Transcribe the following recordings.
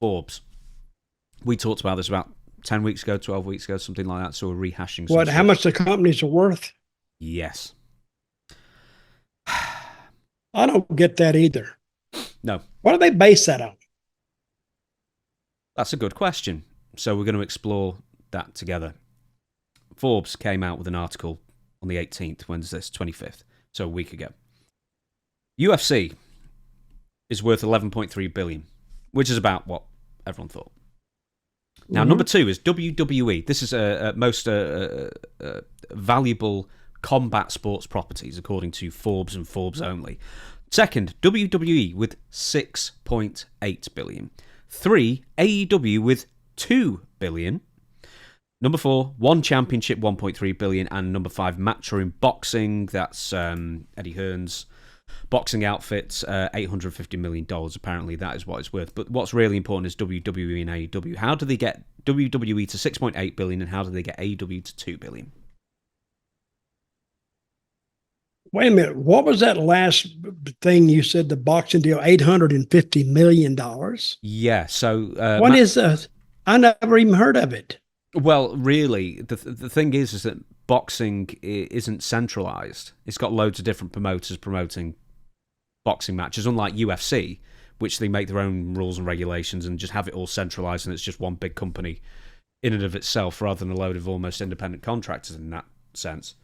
Forbes. We talked about this about 10 weeks ago, 12 weeks ago, something like that. So we're rehashing What? some How stuff. much the companies are worth? Yes. I don't get that either. No. What do they base that on? That's a good question. So we're going to explore that together. Forbes came out with an article on the 18th, when's this? 25th, so a week ago. UFC is worth 11.3 billion, which is about what everyone thought. Now, number 2 is WWE. This is most valuable combat sports properties, according to Forbes and Forbes only. Second, WWE with 6.8 billion. 3, AEW with 2 billion. Number 4, One Championship, 1.3 billion. And number 5, Matchroom Boxing. That's Eddie Hearn's boxing outfits, $850 million. Apparently, that is what it's worth. But what's really important is WWE and AEW. How do they get WWE to 6.8 billion, and how do they get AEW to 2 billion? Wait a minute. What was that last thing you said? The boxing deal, $850 million. Yeah. So what is that? I never even heard of it. Well, really, the thing is that boxing isn't centralized. It's got loads of different promoters promoting boxing matches, unlike UFC, which they make their own rules and regulations and just have it all centralized, and it's just one big company in and of itself, rather than a load of almost independent contractors in that sense.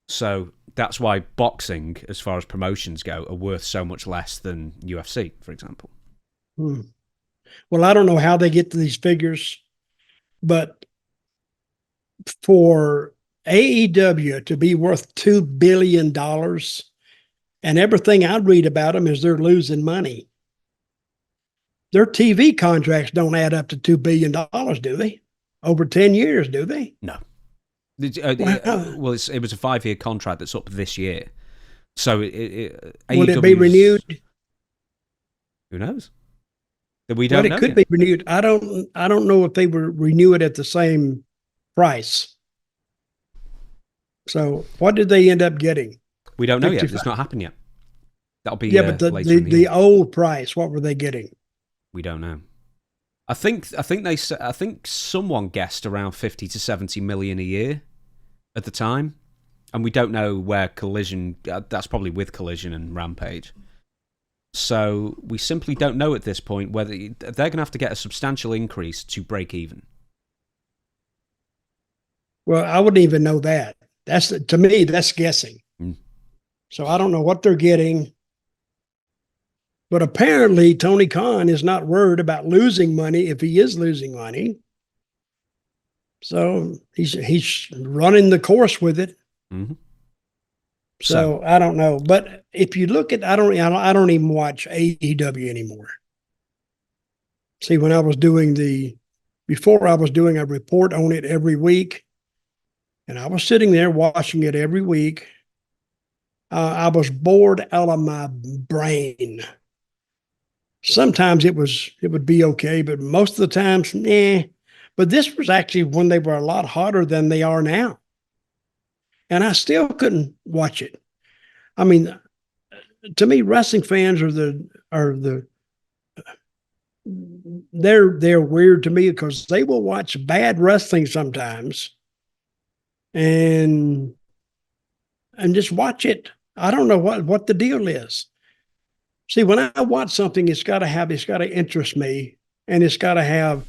So that's why boxing, as far as promotions go, are worth so much less than UFC, for example. Well, I don't know how they get to these figures, but for AEW to be worth $2 billion, and everything I read about them is they're losing money. Their TV contracts don't add up to $2 billion, do they? Over 10 years, do they? No. Well, it was a 5-year contract that's up this year. So will it be renewed? Who knows? We don't know. It could be renewed. I don't know if they would renew it at the same price. So what did they end up getting? We don't know yet. It's not happened yet. That'll be but the old price. What were they getting? We don't know. I think someone guessed around 50 to 70 million a year at the time, and we don't know where Collision. That's probably with Collision and Rampage. So we simply don't know at this point whether they're going to have to get a substantial increase to break even. Well, I wouldn't even know that. To me, that's guessing. So I don't know what they're getting. But apparently, Tony Khan is not worried about losing money if he is losing money. So he's running the course with it. Mm-hmm. So I don't know. But if you look at, I don't even watch AEW anymore. See, when I was before I was doing a report on it every week, and I was sitting there watching it every week, I was bored out of my brain. Sometimes it would be okay, but most of the times, But this was actually when they were a lot hotter than they are now. And I still couldn't watch it. I mean, to me, wrestling fans they're weird to me because they will watch bad wrestling sometimes and just watch it. I don't know what the deal is. See, when I watch something, it's got to interest me, and it's got to have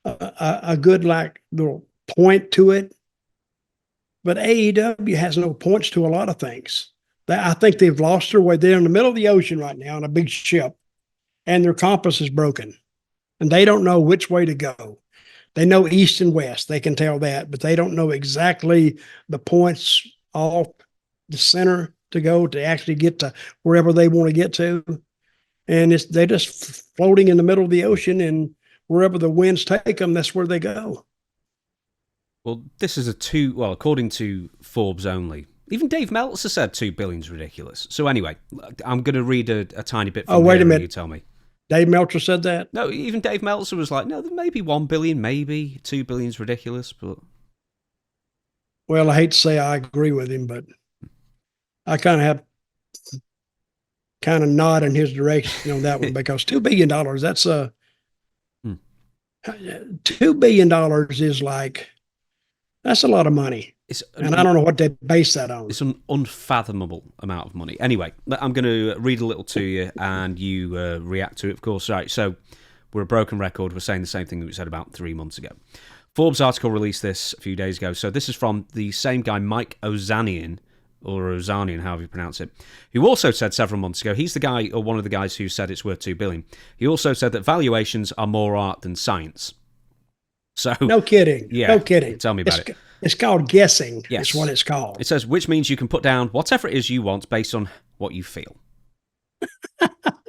a good little point to it. But AEW has no points to a lot of things. I think they've lost their way. They're in the middle of the ocean right now on a big ship, and their compass is broken, and they don't know which way to go. They know east and west. They can tell that, but they don't know exactly the points off the center to go to actually get to wherever they want to get to. And they're just floating in the middle of the ocean, and wherever the winds take them, that's where they go. Well, this is according to Forbes only. Even Dave Meltzer said 2 billion is ridiculous. So anyway, I'm going to read a tiny bit from wait a minute. You tell me. Dave Meltzer said that? No, even Dave Meltzer was like, no, maybe 1 billion, maybe 2 billion is ridiculous. But well, I hate to say I agree with him, but I kind of nod in his direction on that one because $2 billion, $2 billion is like, that's a lot of money. And I don't know what they base that on. It's an unfathomable amount of money. Anyway, I'm going to read a little to you, and you react to it, of course. Right, so we're a broken record. We're saying the same thing that we said about 3 months ago. Forbes article released this a few days ago. So this is from the same guy, Mike Ozanian, or Ozanian, however you pronounce it, who also said several months ago, he's the guy, or one of the guys who said it's worth $2 billion. He also said that valuations are more art than science. So no kidding. Yeah, no kidding. Tell me about it. It's called guessing. Yes. It's what it's called. It says, which means you can put down whatever it is you want based on what you feel.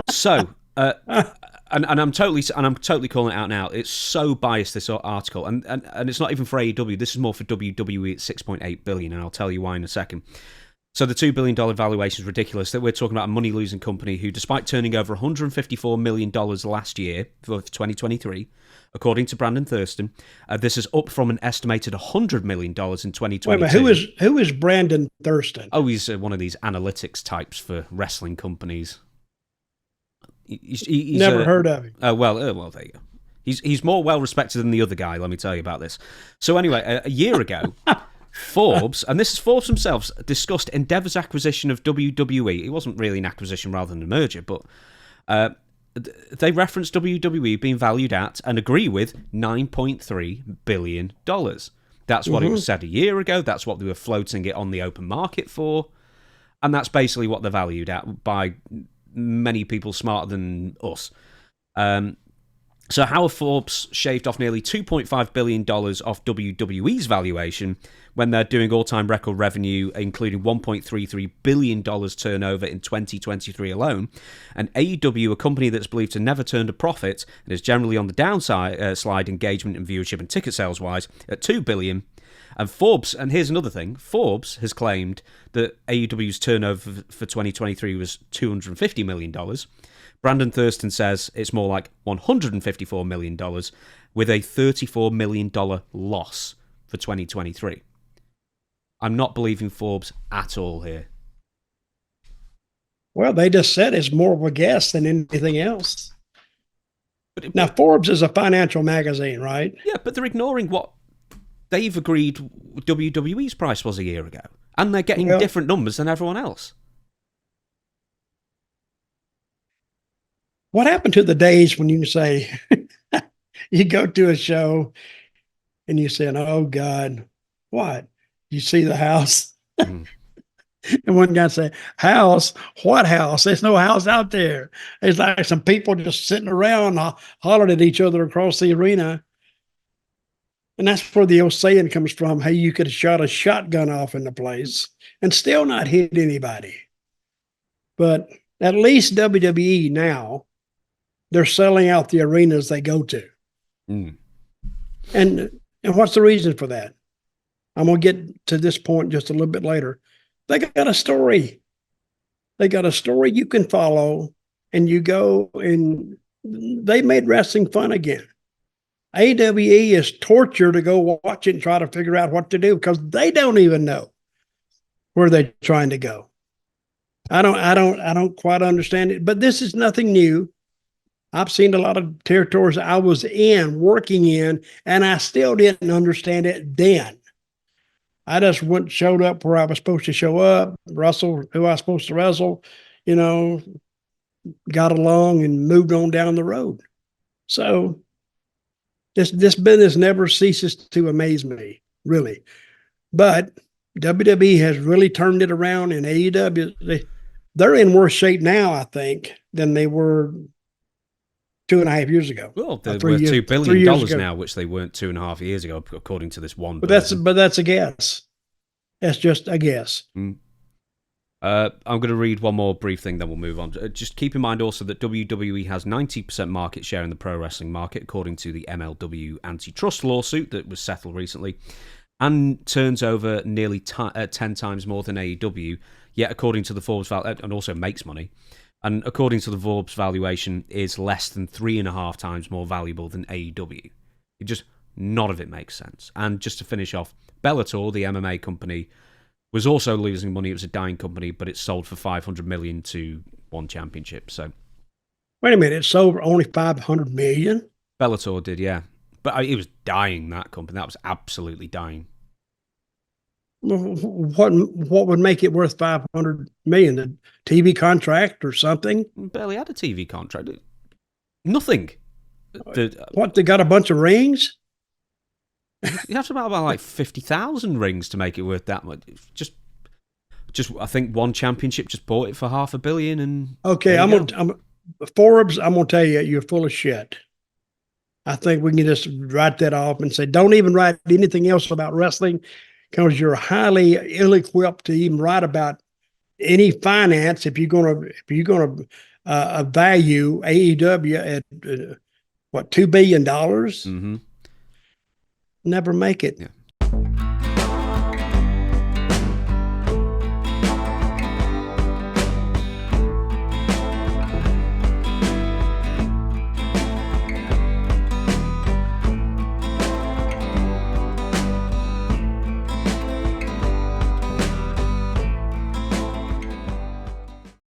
So, and I'm totally calling it out now. It's so biased, this article, and it's not even for AEW. This is more for WWE at $6.8 billion, and I'll tell you why in a second. So the $2 billion valuation is ridiculous. That we're talking about a money-losing company who, despite turning over $154 million last year for 2023, according to Brandon Thurston, this is up from an estimated $100 million in 2022. Wait a minute, who is Brandon Thurston? Oh, he's one of these analytics types for wrestling companies. He's never heard of him. Well, there you go. He's more well-respected than the other guy, let me tell you about this. So anyway, a year ago... Forbes, and this is Forbes themselves, discussed Endeavor's acquisition of WWE. It wasn't really an acquisition rather than a merger, but they referenced WWE being valued at and agree with $9.3 billion. That's what it was said a year ago. That's what they were floating it on the open market for. And that's basically what they're valued at by many people smarter than us. So how have Forbes shaved off nearly $2.5 billion off WWE's valuation when they're doing all-time record revenue, including $1.33 billion turnover in 2023 alone? And AEW, a company that's believed to never turn a profit and is generally on the downside slide engagement and viewership and ticket sales-wise, at $2 billion. And Forbes, and here's another thing, Forbes has claimed that AEW's turnover for 2023 was $250 million. Brandon Thurston says it's more like $154 million with a $34 million loss for 2023. I'm not believing Forbes at all here. Well, they just said it's more of a guess than anything else. Now, Forbes is a financial magazine, right? Yeah, but they're ignoring what they've agreed WWE's price was a year ago. And they're getting different numbers than everyone else. What happened to the days when you say, you go to a show and you say, oh, God, what? You see the house? And one guy say, house? What house? There's no house out there. There's like some people just sitting around hollering at each other across the arena. And that's where the old saying comes from. Hey, you could have shot a shotgun off in the place and still not hit anybody. But at least WWE now, they're selling out the arenas they go to. And what's the reason for that? I'm going to get to this point just a little bit later. They got a story. They got a story you can follow, and you go, and they made wrestling fun again. AWE is torture to go watch it and try to figure out what to do because they don't even know where they're trying to go. I don't quite understand it, but this is nothing new. I've seen a lot of territories I was working in, and I still didn't understand it then. I just showed up where I was supposed to show up, wrestled who I was supposed to wrestle, got along and moved on down the road. So this business never ceases to amaze me, really. But WWE has really turned it around, and AEW, they're in worse shape now, I think, than they were 2.5 years ago. Well, they're worth $2 billion now, which they weren't 2.5 years ago, according to this one. But that's a guess. That's just a guess. I'm going to read one more brief thing, then we'll move on. Just keep in mind also that WWE has 90% market share in the pro wrestling market, according to the MLW antitrust lawsuit that was settled recently, and turns over nearly 10 times more than AEW. Yet, according to the Forbes, and also makes money. And according to the Forbes valuation, is less than 3.5 times more valuable than AEW. None of it makes sense. And just to finish off, Bellator, the MMA company, was also losing money. It was a dying company, but it sold for $500 million to one championship. So, wait a minute, it sold for only $500 million? Bellator did, yeah. But it was dying, that company. That was absolutely dying. What would make it worth 500 million? A TV contract or something? Barely had a TV contract. Nothing. What, they got a bunch of rings? You have to about like 50,000 rings to make it worth that much. Just I think one championship just bought it for $500 million. And okay, Forbes. I'm gonna tell you, you're full of shit. I think we can just write that off and say, don't even write anything else about wrestling, because you're highly ill-equipped to even write about any finance. If you're gonna value AEW at what, $2 billion, Mm-hmm. never make it. Yeah.